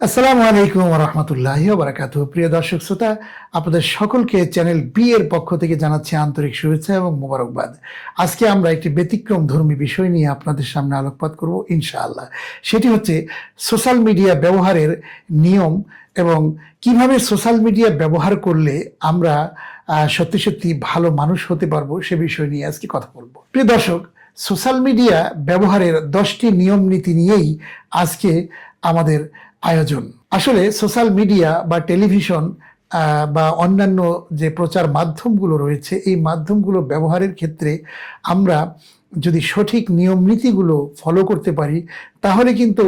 আসসালামু আলাইকুম ওয়া রাহমাতুল্লাহি ওয়া বারাকাতুহু। প্রিয় দর্শক শ্রোতা, আপনাদের সকলকে চ্যানেল বি এর পক্ষ থেকে জানাচ্ছি আন্তরিক শুভেচ্ছা এবং মোবারকবাদ। আজকে আমরা একটি ব্যতিক্রম ধর্মী বিষয় নিয়ে আপনাদের সামনে আলোকপাত করব ইনশাআল্লাহ। সেটি হচ্ছে সোশ্যাল মিডিয়া ব্যবহারের নিয়ম এবং কিভাবে সোশ্যাল মিডিয়া ব্যবহার করলে আমরা সত্যি সত্যি ভালো মানুষ হতে পারবো, সে বিষয় নিয়ে আজকে কথা বলবো। প্রিয় দর্শক, সোশ্যাল মিডিয়া ব্যবহারের 10টি নিয়ম নীতি নিয়েই আজকে আমাদের আয়োজন। আসলে সোশ্যাল মিডিয়া বা টেলিভিশন বা অন্যান্য যে প্রচার মাধ্যমগুলো রয়েছে, এই মাধ্যমগুলো ব্যবহারের ক্ষেত্রে আমরা যদি সঠিক নিয়ম নীতিগুলো ফলো করতে পারি, তাহলে কিন্তু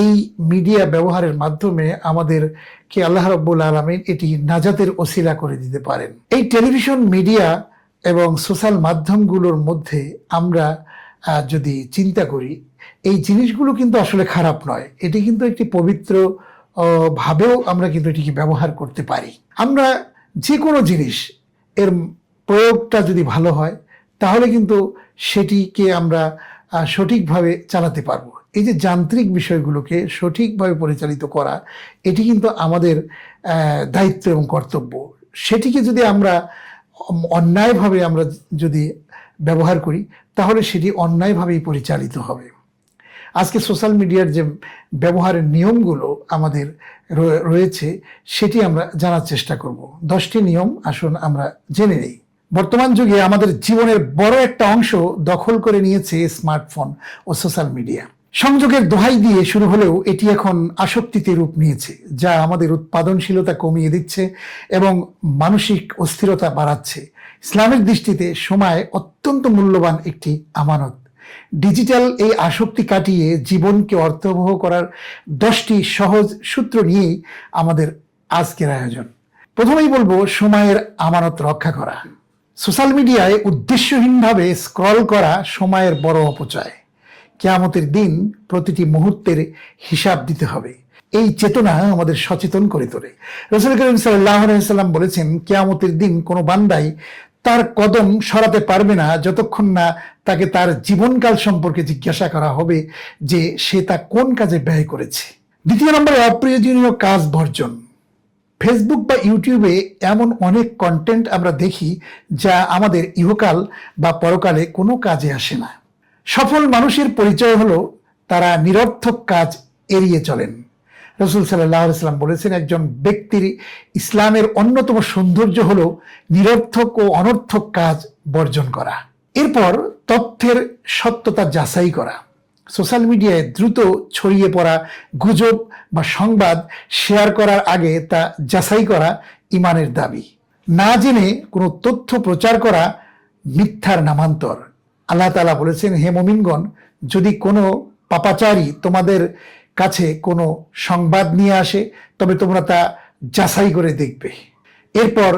এই মিডিয়া ব্যবহারের মাধ্যমে আমাদেরকে আল্লাহ রাব্বুল আলামিন এটি নাজাতের ওসিলা করে দিতে পারেন। এই টেলিভিশন, মিডিয়া এবং সোশ্যাল মাধ্যমগুলোর মধ্যে আমরা যদি চিন্তা করি, এই জিনিসগুলো কিন্তু আসলে খারাপ নয়। এটি কিন্তু একটি পবিত্র ভাবেও আমরা কিন্তু এটিকে ব্যবহার করতে পারি। আমরা যে কোনো জিনিস এর প্রয়োগটা যদি ভালো হয়, তাহলে কিন্তু সেটিকে আমরা সঠিকভাবে চালাতে পারবো। এই যে যান্ত্রিক বিষয়গুলোকে সঠিকভাবে পরিচালিত করা, এটি কিন্তু আমাদের দায়িত্ব এবং কর্তব্য। সেটিকে যদি আমরা অন্যায়ভাবে আমরা যদি ব্যবহার করি, তাহলে সেটি অন্যায়ভাবেই পরিচালিত হবে। আজকে সোশ্যাল মিডিয়ার যে ব্যবহারের নিয়মগুলো আমাদের রয়েছে, সেটি আমরা জানার চেষ্টা করব। 10টি নিয়ম আসুন আমরা জেনে নেই। বর্তমান যুগে আমাদের জীবনের বড় একটা অংশ দখল করে নিয়েছে স্মার্টফোন ও সোশ্যাল মিডিয়া। সংযোগের দোহাই দিয়ে শুরু হলেও এটি এখন আসক্তিতে রূপ নিয়েছে, যা আমাদের উৎপাদনশীলতা কমিয়ে দিচ্ছে এবং মানসিক অস্থিরতা বাড়াচ্ছে। ইসলামের দৃষ্টিতে সময় অত্যন্ত মূল্যবান একটি আমানত। ডিজিটাল এই আসক্তি কাটিয়ে জীবনকে অর্থবহ করার 10টি সহজ সূত্র নিয়েই আমাদের আজকের আয়োজন। প্রথমেই বলবো সময়ের আমানত রক্ষা করা। সোশ্যাল মিডিয়ায় উদ্দেশ্যহীনভাবে স্ক্রল করা সময়ের বড় অপচয়। কিয়ামতের দিন প্রতিটি মুহূর্তের হিসাব দিতে হবে, এই চেতনা আমাদের সচেতন করে তোলে। রাসূল করিম সাল্লাল্লাহু আলাইহি ওয়াসাল্লাম বলেছেন, কিয়ামতের দিন কোনো বান্দাই তার কদম সরাতে পারবে না যতক্ষণ না তাকে তার জীবনকাল সম্পর্কে জিজ্ঞাসা করা হবে যে সে তা কোন কাজে ব্যয় করেছে। দ্বিতীয় নম্বরে অপ্রয়োজনীয় কাজ বর্জন। ফেসবুক বা ইউটিউবে এমন অনেক কন্টেন্ট আমরা দেখি যা আমাদের ইহকাল বা পরকালে কোনো কাজে আসে না। সফল মানুষের পরিচয় হলো তারা নিরর্থক কাজ এড়িয়ে চলেন। রাসূল সাল্লাল্লাহু আলাইহি ওয়াসাল্লাম বলেছেন, একজন ব্যক্তির ইসলামের অন্যতম সৌন্দর্য হলো নিরর্থক ও অনর্থক কাজ বর্জন করা। এরপর তথ্যের সত্যতা যাচাই করা। সোশ্যাল মিডিয়ায় দ্রুত ছড়িয়ে পড়া গুজব বা সংবাদ শেয়ার করার আগে তা যাচাই করা ঈমানের দাবি। না জেনে কোনো তথ্য প্রচার করা মিথ্যার নামান্তর। আল্লাহ তাআলা বলেছেন, হে মুমিনগণ, যদি কোনো পাপাচারী তোমাদের কাছে কোনো সংবাদ নিয়ে আসে, তবে তোমরা তা যাচাই করে দেখবে। এরপর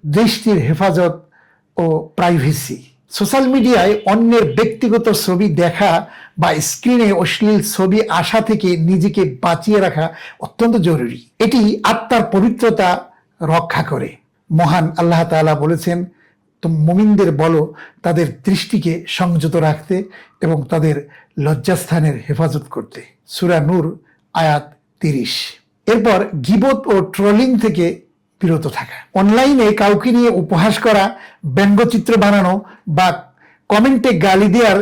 দৃষ্টির হেফাজত ও প্রাইভেসি। সোশ্যাল মিডিয়ায় অন্যের ব্যক্তিগত ছবি দেখা বা স্ক্রিনে অশ্লীল ছবি আসা থেকে নিজেকে বাঁচিয়ে রাখা অত্যন্ত জরুরি। এটি আত্মার পবিত্রতা রক্ষা করে। মহান আল্লাহ তাআলা বলেছেন, মুমিনদের বলো তাদের দৃষ্টিকে সংযত রাখতে এবং তাদের লজ্জাস্থানের হেফাজত করতে। সূরা নূর আয়াত 30। এরপর গীবত ও ট্রোলিং থেকে বিরত থাকা। অনলাইনে কাউকে নিয়ে উপহাস করা, ব্যঙ্গচিত্র বানানো বা কমেন্টে গালি দেওয়ার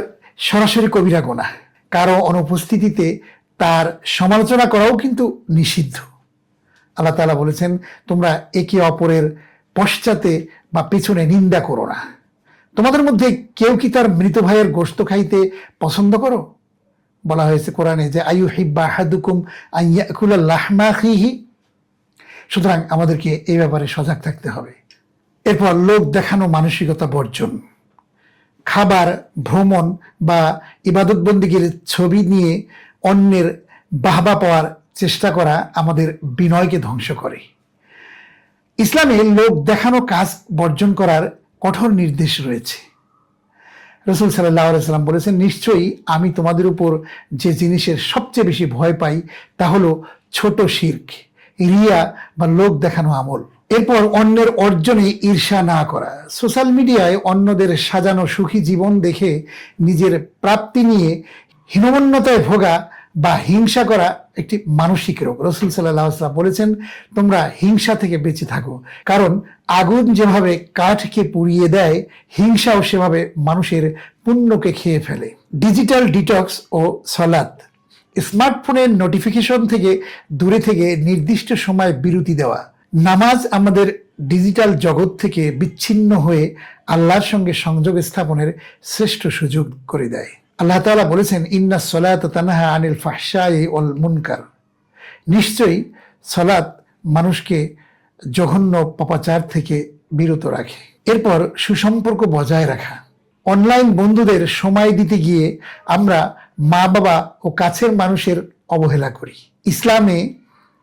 সরাসরি কবিরা গুনাহ। কারো অনুপস্থিতিতে তার সমালোচনা করাও কিন্তু নিষিদ্ধ। আল্লাহ তাআলা বলেছেন, তোমরা একে অপরের পশ্চাতে বা পেছনে নিন্দা করো না। তোমাদের মধ্যে কেউ কি তার মৃত ভাইয়ের গোশত খাইতে পছন্দ করো? বলা হয়েছে কোরআনে যে আইয়ুহিব্বু আহাদুকুম আন ইয়াকুলা লাহমা আখিহি। সুতরাং আমাদেরকে এই ব্যাপারে সজাগ থাকতে হবে। এরপর লোক দেখানো মানসিকতা বর্জন। খাবার, ভ্রমণ বা ইবাদত বন্দেগীর ছবি নিয়ে অন্যের বাহবা পাওয়ার চেষ্টা করা আমাদের বিনয়কে ধ্বংস করে। ইসলামে লোক দেখানো কাজ বর্জন করার কঠোর নির্দেশ রয়েছে। রাসূল সাল্লাল্লাহু আলাইহি ওয়াসাল্লাম বলেছেন, নিশ্চয়ই আমি তোমাদের উপর যে জিনিসের সবচেয়ে বেশি ভয় পাই তা হলো ছোট শিরক, রিয়া বা লোক দেখানো আমল। এরপর অন্যের অর্জনে ঈর্ষা না করা। সোশ্যাল মিডিয়ায় অন্যদের সাজানো সুখী জীবন দেখে নিজের প্রাপ্তি নিয়ে হীনমন্যতায় ভোগা বা হিংসা করা একটি মানসিক রোগ। রাসূল সাল্লাল্লাহু আলাইহি ওয়াসাল্লাম বলেছেন, তোমরা হিংসা থেকে বেঁচে থাকো, কারণ আগুন যেভাবে কাঠকে পুড়িয়ে দেয়, হিংসাও সেভাবে মানুষের পুণ্যকে খেয়ে ফেলে। ডিজিটাল ডিটক্স ও সালাত। স্মার্টফোনের নোটিফিকেশন থেকে দূরে থেকে নির্দিষ্ট সময় বিরতি দেওয়া। নামাজ আমাদের ডিজিটাল জগৎ থেকে বিচ্ছিন্ন হয়ে আল্লাহর সঙ্গে সংযোগ স্থাপনের শ্রেষ্ঠ সুযোগ করে দেয়। আল্লাহ তাআলা বলেছেন, ইন্নাস সালাতা তানহা আনিল ফাহশাই ওয়াল মুনকার। নিশ্চয়ই সালাত মানুষকে জঘন্য পাপাচার থেকে বিরত রাখে। এরপর সুসম্পর্ক বজায় রাখা। অনলাইন বন্ধুদের সময় দিতে গিয়ে আমরা মা বাবা ও কাছের মানুষের অবহেলা করি। ইসলামে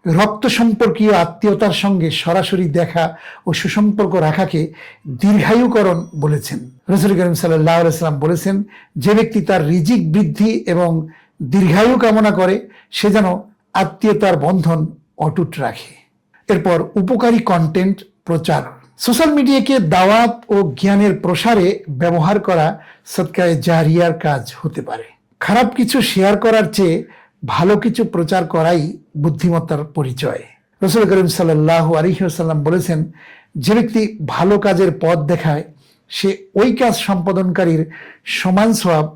রক্ত সম্পর্কীয় আত্মীয়তার সঙ্গে সরাসরি দেখা ও সুসম্পর্ক রাখাকে দীর্ঘায়ুকরণ বলেছেন। রাসূল করিম সাল্লাল্লাহু আলাইহি ওয়াসাল্লাম বলেছেন, যে ব্যক্তি তার রিজিক বৃদ্ধি এবং দীর্ঘায়ু কামনা করে, সে যেন আত্মীয়তার বন্ধন অটুট রাখে। এরপর উপকারী কন্টেন্ট প্রচার। সোশ্যাল মিডিয়াকে দাওয়াত ও জ্ঞানের প্রসারে ব্যবহার করা সদকায়ে জারিয়ার কাজ হতে পারে। খারাপ কিছু শেয়ার করার চেয়ে ভালো কিছু প্রচার করাই বুদ্ধিমত্তার পরিচয়। রাসূল করিম সাল্লাল্লাহু আলাইহি ওয়াসাল্লাম বলেছেন, যে ব্যক্তি ভালো কাজের পথ দেখায়, সে ওই কাজ সম্পাদনকারীর সমান সওয়াব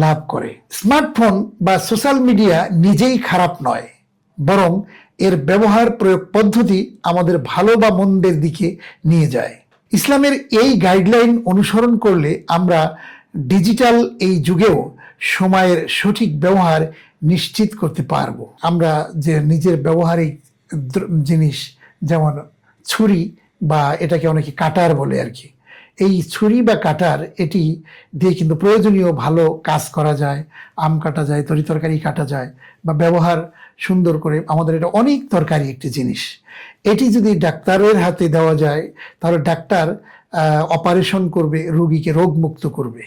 লাভ করে। স্মার্টফোন বা সোশ্যাল মিডিয়া নিজেই খারাপ নয়, বরং এর ব্যবহার প্রয়োগ পদ্ধতি আমাদের ভালো বা মন্দের দিকে নিয়ে যায়। ইসলামের এই গাইডলাইন অনুসরণ করলে আমরা ডিজিটাল এই যুগেও সময়ের সঠিক ব্যবহার নিশ্চিত করতে পারবো। আমরা যে নিজের ব্যবহারিক জিনিস, যেমন ছুরি বা এটাকে অনেকে কাটার বলে আর কি, এই ছুরি বা কাটার এটি দিয়ে কিন্তু প্রয়োজনীয় ভালো কাজ করা যায়। আম কাটা যায়, তরকারি কাটা যায়, বা ব্যবহার সুন্দর করে। আমাদের এটা অনেক দরকারি একটি জিনিস। এটি যদি ডাক্তারের হাতে দেওয়া যায়, তাহলে ডাক্তার অপারেশন করবে, রোগীকে রোগমুক্ত করবে।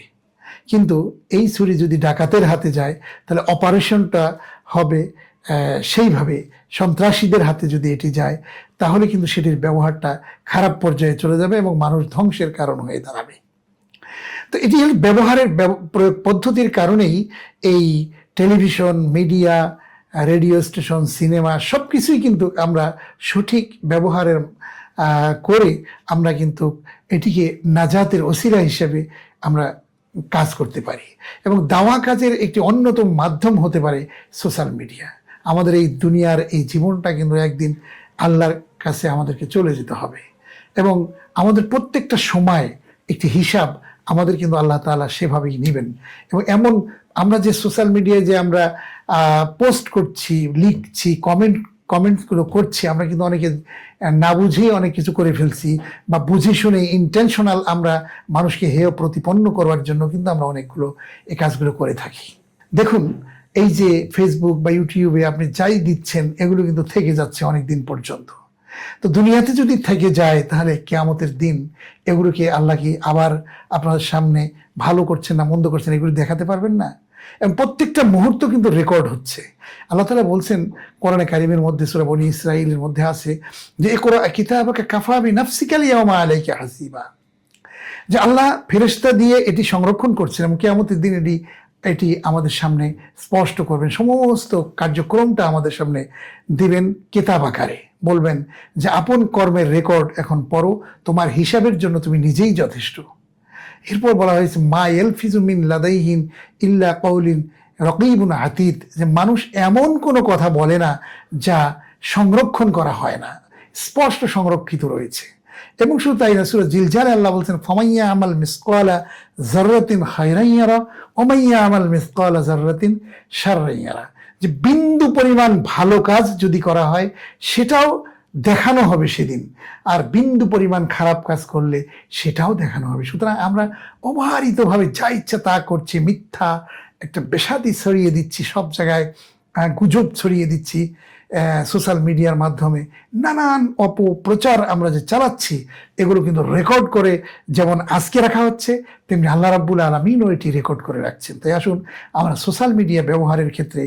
কিন্তু এই ছুরি যদি ডাকাতের হাতে যায়, তাহলে অপারেশনটা হবে সেইভাবে। সন্ত্রাসীদের হাতে যদি এটি যায়, তাহলে কিন্তু সেটির ব্যবহারটা খারাপ পর্যায়ে চলে যাবে এবং মানুষ ধ্বংসের কারণ হয়ে দাঁড়াবে। তো এটি হল ব্যবহারের প্রয়োগ পদ্ধতির কারণেই এই television, media, radio station, cinema সব কিছুই কিন্তু আমরা সঠিক ব্যবহারের করে আমরা কিন্তু এটিকে নাজাতের ওসিলা হিসেবে আমরা কাজ করতে পারি। এবং দাওয়া কাজের একটি অন্যতম মাধ্যম হতে পারে সোশ্যাল মিডিয়া। আমাদের এই দুনিয়ার এই জীবনটা কিন্তু একদিন আল্লাহর কাছে আমাদেরকে চলে যেতে হবে, এবং আমাদের প্রত্যেকটা সময় একটি হিসাব আমাদের কিন্তু আল্লাহ তাআলা সেভাবেই নেবেন। এবং এমন আমরা যে সোশ্যাল মিডিয়ায় যে আমরা পোস্ট করছি, লিখছি, কমেন্টগুলো করছি, আমরা কিন্তু অনেকে না বুঝেই অনেক কিছু করে ফেলছি, বা বুঝে শুনে ইন্টেনশনাল আমরা মানুষকে হেয় প্রতিপন্ন করবার জন্য কিন্তু আমরা অনেকগুলো এই কাজগুলো করে থাকি। দেখুন, এই যে ফেসবুক বা ইউটিউবে আপনি যাই দিচ্ছেন, এগুলো কিন্তু থেকে যাচ্ছে অনেক দিন পর্যন্ত। তো দুনিয়াতে যদি থেকে যায়, তাহলে কিয়ামতের দিন এগুলোকে আল্লাহ কি আবার আপনার সামনে ভালো করছেন না মন্দ করছেন এগুলো দেখাতে পারবেন না? এবং প্রত্যেকটা মুহূর্ত কিন্তু রেকর্ড হচ্ছে। আল্লাহ তাআলা বলছেন কোরআনে কারিমের মধ্যে, সূরা বনী ইসরাঈলের মধ্যে আছে যে, ইকরা কিতাবাকা কাফা বিনাফসিকা আল-ইয়াওমা আলাইকা হাসিবা, যে আল্লাহ ফেরেশতা দিয়ে এটি সংরক্ষণ করছেন এবং কিয়ামতের দিন এটি আমাদের সামনে স্পষ্ট করবেন। সমস্ত কার্যক্রমটা আমাদের সামনে দিবেন কিতাব আকারে। বলবেন যে আপন কর্মের রেকর্ড এখন পড়ো, তোমার হিসাবের জন্য তুমি নিজেই যথেষ্ট। এরপর বলা হয়েছে, মা ইয়ালফিজু মিন লাদাইহিন ইল্লা কাউলিন রাকিবুন আতীদ, যে মানুষ এমন কোনো কথা বলে না যা সংরক্ষণ করা হয় না, স্পষ্ট সংরক্ষিত রয়েছে। এবং শুধু তাই না, সূরা জিলজালে আল্লাহ বলছেন, ফামাইয়া আমাল মিসকালা যাররাতিন খায়রান ইয়ারা ওয়া মাইয়া আমাল মিসকালা যাররাতিন শাররান ইয়ারা, যে বিন্দু পরিমাণ ভালো কাজ যদি করা হয় সেটাও দেখানো হবে সেদিন, আর বিন্দু পরিমাণ খারাপ কাজ করলে সেটাও দেখানো হবে। সুতরাং আমরা অবারিতভাবে যা ইচ্ছা তা করছি, মিথ্যা একটা বেসাদি ছড়িয়ে দিচ্ছি, সব জায়গায় গুজব ছড়িয়ে দিচ্ছি, সোশ্যাল মিডিয়ার মাধ্যমে নানান অপপ্রচার আমরা যে চালাচ্ছি, এগুলো কিন্তু রেকর্ড করে যেমন আজকে রাখা হচ্ছে, তেমনি আল্লাহ রাব্বুল আলামিনও এটি রেকর্ড করে রাখছেন। তাই আসুন আমরা সোশ্যাল মিডিয়া ব্যবহারের ক্ষেত্রে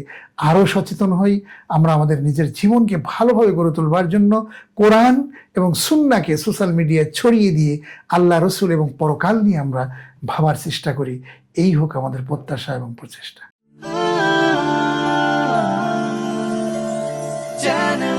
আরও সচেতন হই। আমরা আমাদের নিজের জীবনকে ভালোভাবে গড়ে তোলবার জন্য কোরআন এবং সুন্নাহকে সোশ্যাল মিডিয়ায় ছড়িয়ে দিয়ে আল্লাহ, রসুল এবং পরকাল নিয়ে আমরা ভাবার চেষ্টা করি। এই হোক আমাদের প্রত্যাশা এবং প্রচেষ্টা। Channel